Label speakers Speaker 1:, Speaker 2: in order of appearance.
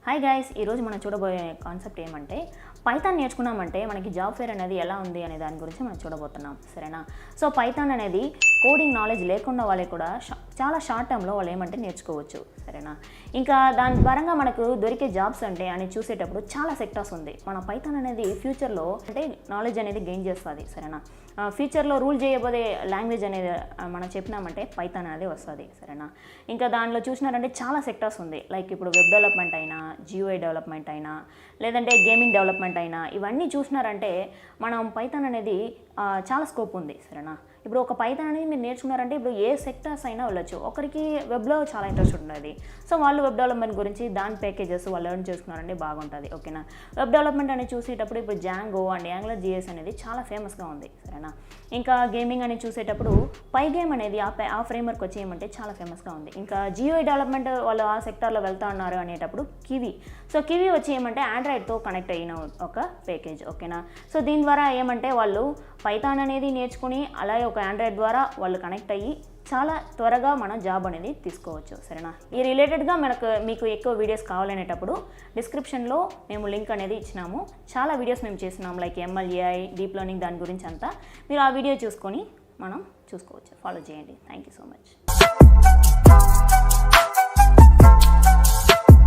Speaker 1: Hi guys, ఈరోజు మనం చూడబోయే కాన్సెప్ట్ ఏమంటే పైథాన్ నేర్చుకున్నామంటే మనకి జాబ్ ఫేర్ అనేది ఎలా ఉంది అనే దాని గురించి మనం చూడబోతున్నాం. సరేనా? సో పైథాన్ అనేది కోడింగ్ నాలెడ్జ్ లేకుండా వాళ్ళే కూడా చాలా షార్ట్ టర్మ్లో వాళ్ళు ఏమంటే నేర్చుకోవచ్చు. సరేనా? ఇంకా దాని పరంగా మనకు దొరికే జాబ్స్ అంటే అని చూసేటప్పుడు చాలా సెక్టార్స్ ఉంది. మన పైథాన్ అనేది ఫ్యూచర్లో అంటే నాలెడ్జ్ అనేది గెయిన్ చేస్తుంది. సరేనా? ఫ్యూచర్లో రూల్ చేయబోయే లాంగ్వేజ్ అనేది మనం చెప్పినామంటే పైథాన్ అనేది వస్తుంది. సరేనా? ఇంకా దానిలో చూసినారంటే చాలా సెక్టార్స్ ఉంది. లైక్ ఇప్పుడు వెబ్ డెవలప్మెంట్ అయినా, జియూఐ డెవలప్మెంట్ అయినా, లేదంటే గేమింగ్ డెవలప్మెంట్ అయినా, ఇవన్నీ చూసినారంటే మనం పైథాన్ అనేది చాలా స్కోప్ ఉంది. సరేనా? ఇప్పుడు ఒక పైథాన్ అనేది మీరు నేర్చుకున్నారంటే ఇప్పుడు ఏ సెక్టార్స్ అయినా వెళ్ళొచ్చు. ఒకరికి వెబ్లో చాలా ఇంట్రెస్ట్ ఉంటుంది, సో వాళ్ళు వెబ్ డెవలప్మెంట్ గురించి దాని ప్యాకేజెస్ వాళ్ళు లెర్న్ చేసుకున్నారంటే బాగుంటుంది. ఓకేనా? వెబ్ డెవలప్మెంట్ అనేది చూసేటప్పుడు ఇప్పుడు జాంగో అండ్ యాంగులర్ జిఎస్ అనేది చాలా ఫేమస్గా ఉంది. సరేనా? ఇంకా గేమింగ్ అని చూసేటప్పుడు పై గేమ్ అనేది ఆ ఫ్రేమ్వర్క్ వచ్చి ఏమంటే చాలా ఫేమస్గా ఉంది. ఇంకా జియోఐ డెవలప్మెంట్ వాళ్ళు ఆ సెక్టార్లో వెళ్తా ఉన్నారు అనేటప్పుడు కివి. సో కివి వచ్చి ఏమంటే ఆండ్రాయిడ్తో కనెక్ట్ అయిన ఒక ప్యాకేజ్. ఓకేనా? సో దీని ద్వారా ఏమంటే వాళ్ళు పైథాన్ అనేది నేర్చుకుని అలాగే ఒక ఆండ్రాయిడ్ ద్వారా వాళ్ళు కనెక్ట్ అయ్యి చాలా త్వరగా మనం జాబ్ అనేది తీసుకోవచ్చు. సరేనా? ఈ రిలేటెడ్గా మీకు ఎక్కువ వీడియోస్ కావాలనేటప్పుడు డిస్క్రిప్షన్లో మేము లింక్ అనేది ఇచ్చినాము. చాలా వీడియోస్ మేము చేస్తున్నాము, like ML, AI, deep learning దాని గురించి అంతా. మీరు ఆ వీడియో చూసుకొని మనం చూసుకోవచ్చు. ఫాలో చేయండి. Thank you so much.